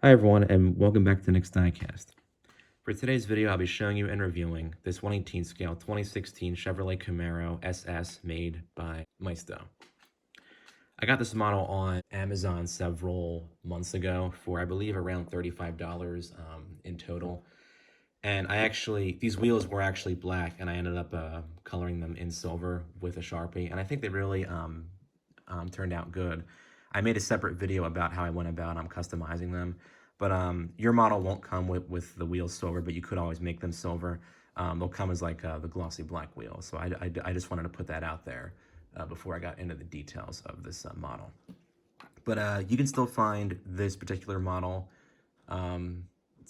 Hi everyone, and welcome back to Nick's Diecast. For today's video, I'll be showing you and reviewing this 1/18 scale 2016 Chevrolet Camaro SS made by Maisto. I got this model on Amazon several months ago for, I believe, around $35 in total. And these wheels were actually black, and I ended up coloring them in silver with a Sharpie, and I think they really turned out good. I made a separate video about how I went about customizing them, but your model won't come with the wheels silver, but you could always make them silver. They'll come as like the glossy black wheels, so I just wanted to put that out there before I got into the details of this model. But you can still find this particular model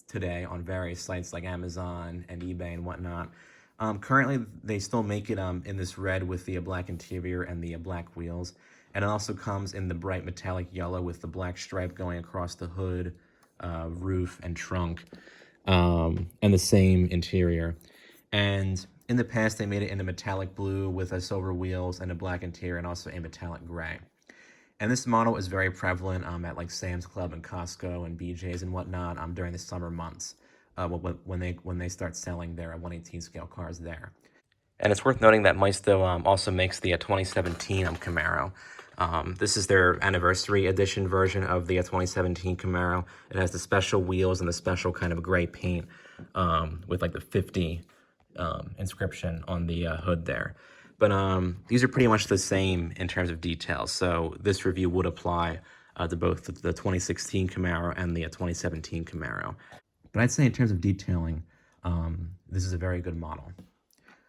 today on various sites like Amazon and eBay and whatnot. Currently, they still make it in this red with the black interior and the black wheels. And it also comes in the bright metallic yellow with the black stripe going across the hood, roof, and trunk, and the same interior. And in the past, they made it in a metallic blue with a silver wheels and a black interior and also a metallic gray. And this model is very prevalent at like Sam's Club and Costco and BJ's and whatnot during the summer months when they start selling their 1/18 scale cars there. And it's worth noting that Maisto also makes the 2017 Camaro. This is their anniversary edition version of the 2017 Camaro. It has the special wheels and the special kind of gray paint with like the 50 inscription on the hood there. But these are pretty much the same in terms of details. So this review would apply to both the 2016 Camaro and the 2017 Camaro. But I'd say in terms of detailing, this is a very good model.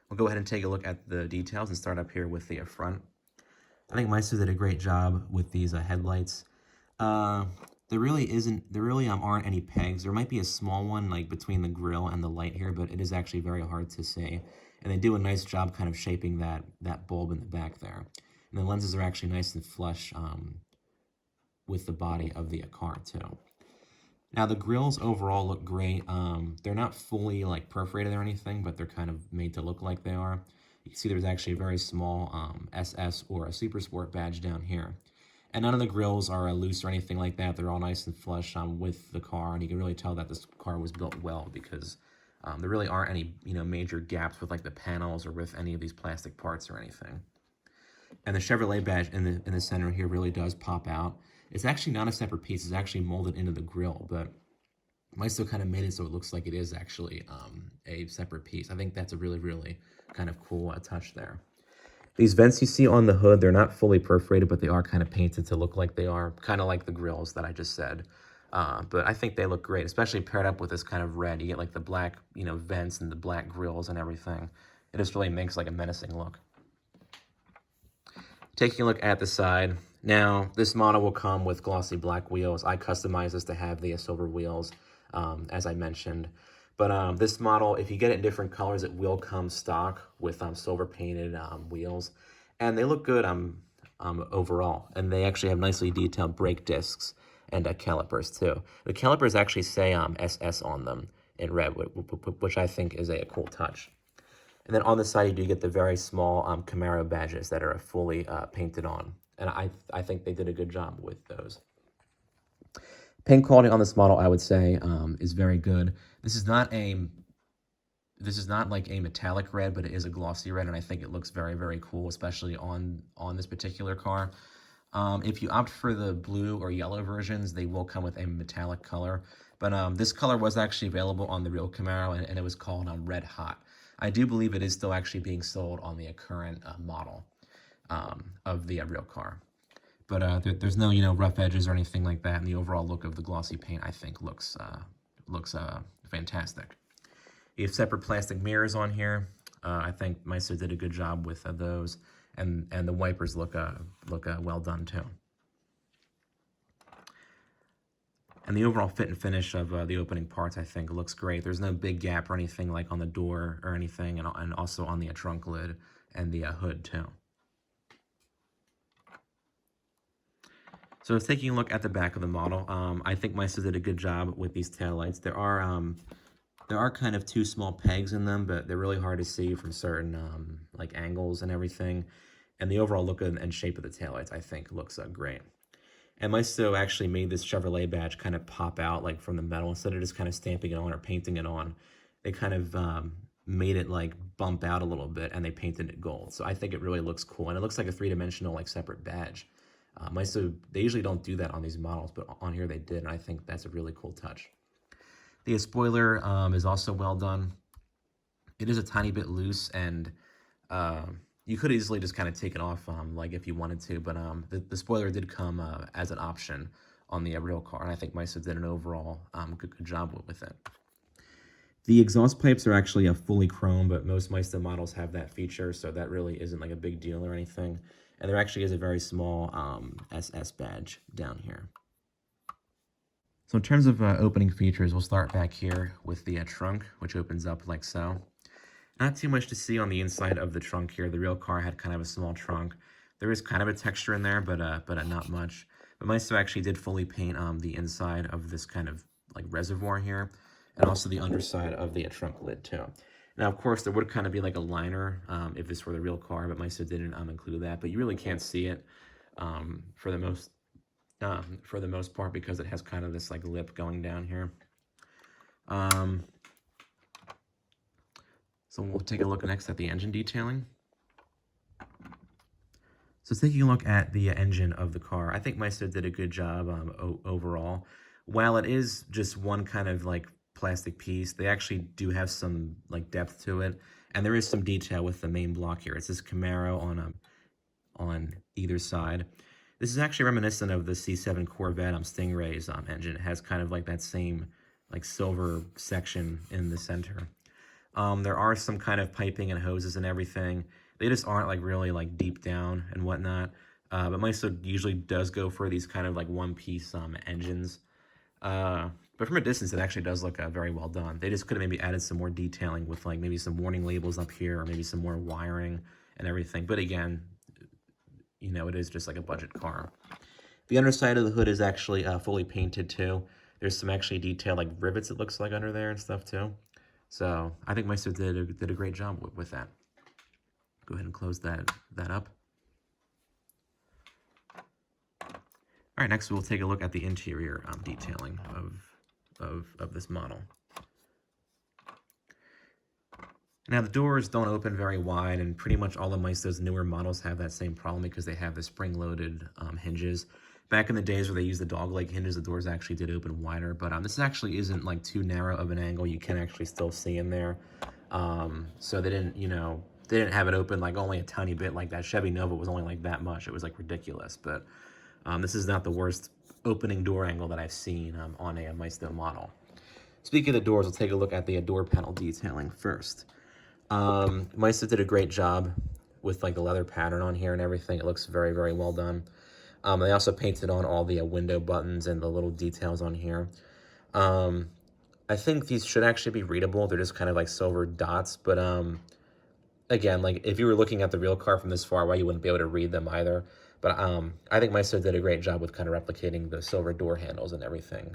We'll go ahead and take a look at the details and start up here with the front. I think Maisto did a great job with these headlights. There really aren't any pegs. There might be a small one like between the grill and the light here, but it is actually very hard to see. And they do a nice job kind of shaping that bulb in the back there. And the lenses are actually nice and flush with the body of the car too. Now the grills overall look great. They're not fully like perforated or anything, but they're kind of made to look like they are. You can see there's actually a very small SS or a Super Sport badge down here. And none of the grills are loose or anything like that. They're all nice and flush with the car, and you can really tell that this car was built well because there really aren't any major gaps with like the panels or with any of these plastic parts or anything. And the Chevrolet badge in the center here really does pop out. It's actually not a separate piece. It's actually molded into the grill, but Maisto kind of made it so it looks like it is actually a separate piece. I think that's a really, really kind of cool touch there. These vents you see on the hood, they're not fully perforated, but they are kind of painted to look like they are, kind of like the grills that I just said. But I think they look great, especially paired up with this kind of red. You get like the black, vents and the black grills and everything. It just really makes like a menacing look. Taking a look at the side. Now, this model will come with glossy black wheels. I customized this to have the silver wheels, as I mentioned. But this model, if you get it in different colors, it will come stock with silver painted wheels. And they look good overall. And they actually have nicely detailed brake discs and calipers too. The calipers actually say SS on them in red, which I think is a cool touch. And then on the side, you do get the very small Camaro badges that are fully painted on. And I think they did a good job with those. Paint quality on this model, I would say, is very good. This is not like a metallic red, but it is a glossy red, and I think it looks very, very cool, especially on this particular car. If you opt for the blue or yellow versions, they will come with a metallic color. But this color was actually available on the real Camaro, and it was called Red Hot. I do believe it is still actually being sold on the current model of the real car. But there's no, rough edges or anything like that, and the overall look of the glossy paint, I think, looks fantastic. You have separate plastic mirrors on here. I think Maisto did a good job with those, and the wipers look well done too. And the overall fit and finish of the opening parts, I think, looks great. There's no big gap or anything like on the door or anything, and also on the trunk lid and the hood too. So taking a look at the back of the model, I think Maisto did a good job with these taillights. There are kind of two small pegs in them, but they're really hard to see from certain like angles and everything. And the overall look and shape of the taillights, I think, looks great. And Maisto actually made this Chevrolet badge kind of pop out like from the metal instead of just kind of stamping it on or painting it on. They kind of made it like bump out a little bit, and they painted it gold. So I think it really looks cool, and it looks like a three-dimensional like separate badge. Maisto, they usually don't do that on these models, but on here they did, and I think that's a really cool touch. The spoiler is also well done. It is a tiny bit loose, and you could easily just kind of take it off, like if you wanted to, but the spoiler did come as an option on the real car, and I think Maisto did an overall good job with it. The exhaust pipes are actually a fully chrome, but most Maisto models have that feature, so that really isn't like a big deal or anything. And there actually is a very small SS badge down here. So in terms of opening features, we'll start back here with the trunk, which opens up like so. Not too much to see on the inside of the trunk here. The real car had kind of a small trunk. There is kind of a texture in there, but not much. But Maisto actually did fully paint the inside of this kind of like reservoir here, and also the underside of the trunk lid too. Now, of course, there would kind of be like a liner if this were the real car, but Maisto didn't include that. But you really can't see it for the most part because it has kind of this like lip going down here. So we'll take a look next at the engine detailing. So taking a look at the engine of the car, I think Maisto did a good job overall. While it is just one kind of like plastic piece, they actually do have some like depth to it, and there is some detail with the main block here. It's this Camaro on either side. This is actually reminiscent of the C7 Corvette Stingray's engine. It has kind of like that same like silver section in the center. There are some kind of piping and hoses and everything. They just aren't like really like deep down and whatnot. But Maisto usually does go for these kind of like one-piece engines. But from a distance, it actually does look very well done. They just could have maybe added some more detailing with like maybe some warning labels up here or maybe some more wiring and everything. But again, you know, it is just like a budget car. The underside of the hood is actually fully painted too. There's some actually detailed like rivets it looks like under there and stuff too. So I think Maisto did a great job with that. Go ahead and close that up. All right, next we'll take a look at the interior detailing of this model. Now the doors don't open very wide, and pretty much all of Maisto's newer models have that same problem because they have the spring-loaded hinges. Back in the days where they used the dog-leg hinges, the doors actually did open wider, but this actually isn't like too narrow of an angle. You can actually still see in there. So they didn't, you know, they didn't have it open like only a tiny bit like that. Chevy Nova was only like that much. It was like ridiculous, but this is not the worst opening door angle that I've seen on a Maisto model. Speaking of the doors, we'll take a look at the door panel detailing first. Maisto did a great job with like the leather pattern on here and everything. It looks very, very well done. They also painted on all the window buttons and the little details on here. I think these should actually be readable. They're just kind of like silver dots, but again, like if you were looking at the real car from this far away, you wouldn't be able to read them either. But I think Maisto did a great job with kind of replicating the silver door handles and everything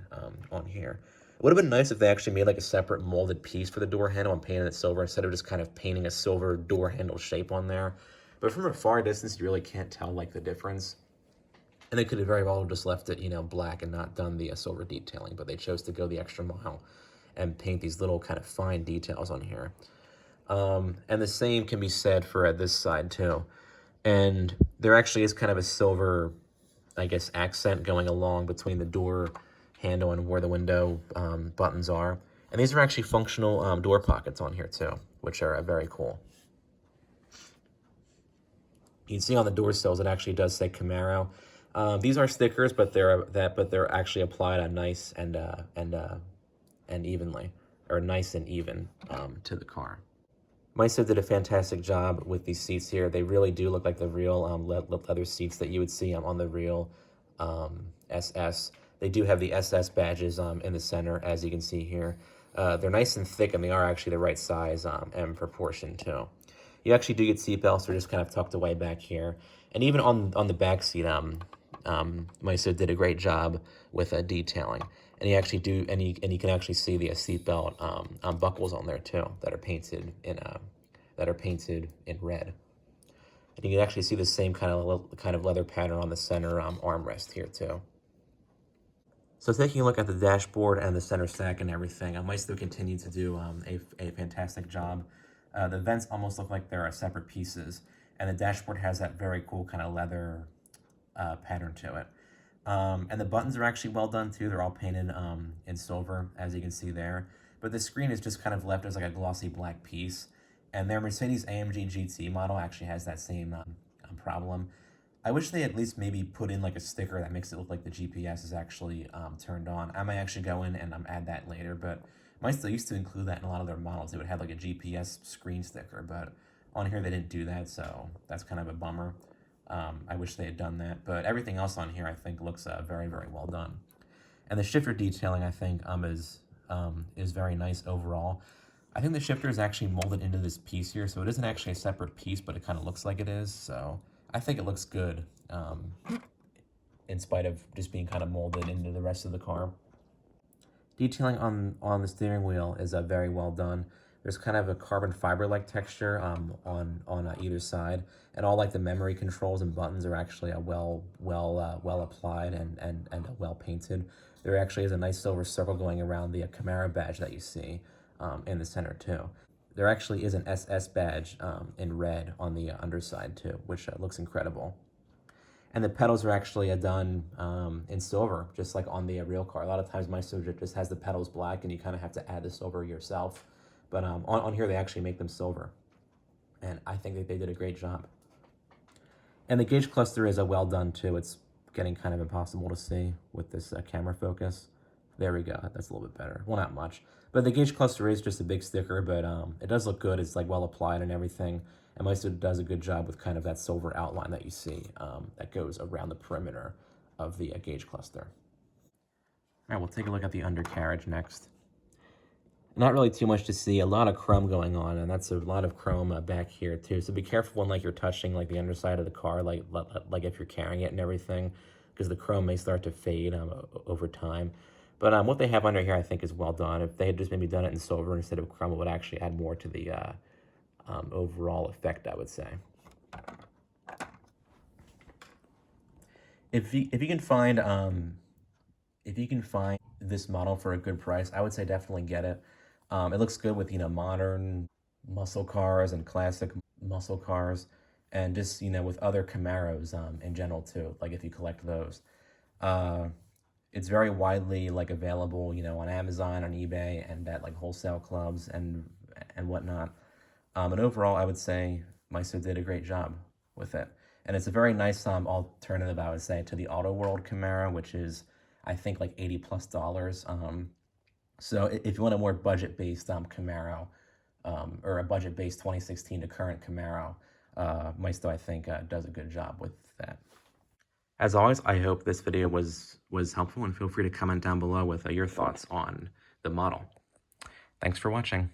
on here. It would have been nice if they actually made like a separate molded piece for the door handle and painted it silver instead of just kind of painting a silver door handle shape on there. But from a far distance, you really can't tell like the difference. And they could have very well just left it, you know, black and not done the silver detailing, but they chose to go the extra mile and paint these little kind of fine details on here. And the same can be said for this side too. And there actually is kind of a silver, I guess, accent going along between the door handle and where the window buttons are. And these are actually functional door pockets on here too, which are very cool. You can see on the door sills it actually does say Camaro. These are stickers, but they're actually applied on nice and evenly, or nice and even to the car. Maisto did a fantastic job with these seats here. They really do look like the real leather seats that you would see on the real SS. They do have the SS badges in the center, as you can see here. They're nice and thick, and they are actually the right size and proportion too. You actually do get seat belts. They're just kind of tucked away back here. And even on the back seat, Maisto did a great job with detailing. And you actually do, and you can actually see the seatbelt buckles on there too that are painted in red. And you can actually see the same kind of leather pattern on the center armrest here too. So taking a look at the dashboard and the center stack and everything, Maisto continued to do a fantastic job. The vents almost look like they're separate pieces, and the dashboard has that very cool kind of leather pattern to it. And the buttons are actually well done too. They're all painted in silver, as you can see there. But the screen is just kind of left as like a glossy black piece. And their Mercedes-AMG GT model actually has that same problem. I wish they at least maybe put in like a sticker that makes it look like the GPS is actually turned on. I might actually go in and add that later, but Maisto used to include that in a lot of their models. They would have like a GPS screen sticker, but on here they didn't do that, so that's kind of a bummer. I wish they had done that, but everything else on here I think looks very, very well done. And the shifter detailing I think is very nice overall. I think the shifter is actually molded into this piece here, so it isn't actually a separate piece, but it kind of looks like it is, so I think it looks good, in spite of just being kind of molded into the rest of the car. Detailing on the steering wheel is very well done. There's kind of a carbon fiber-like texture on either side, and all like the memory controls and buttons are actually well applied and well painted. There actually is a nice silver circle going around the Camaro badge that you see in the center too. There actually is an SS badge in red on the underside too, which looks incredible. And the pedals are actually done in silver, just like on the real car. A lot of times Maisto just has the pedals black and you kind of have to add the silver yourself. But on here they actually make them silver. And I think that they did a great job. And the gauge cluster is well done too. It's getting kind of impossible to see with this camera focus. There we go, that's a little bit better. Well, not much. But the gauge cluster is just a big sticker, but it does look good. It's like well applied and everything. And Maisto does a good job with kind of that silver outline that you see that goes around the perimeter of the gauge cluster. All right, we'll take a look at the undercarriage next. Not really too much to see, a lot of chrome going on, and that's a lot of chrome back here too. So be careful when like you're touching like the underside of the car, like if you're carrying it and everything, because the chrome may start to fade over time. But what they have under here I think is well done. If they had just maybe done it in silver instead of chrome, it would actually add more to the overall effect, I would say. If you can find this model for a good price, I would say definitely get it. It looks good with modern muscle cars and classic muscle cars, and just with other Camaros in general too. Like if you collect those, it's very widely like available, on Amazon, on eBay, and at like wholesale clubs and whatnot. And overall, I would say Maisto did a great job with it. And it's a very nice alternative, I would say, to the Auto World Camaro, which is, I think, like $80+. So if you want a more budget-based Camaro, or a budget-based 2016 to current Camaro, Maisto, I think, does a good job with that. As always, I hope this video was helpful, and feel free to comment down below with your thoughts on the model. Thanks for watching.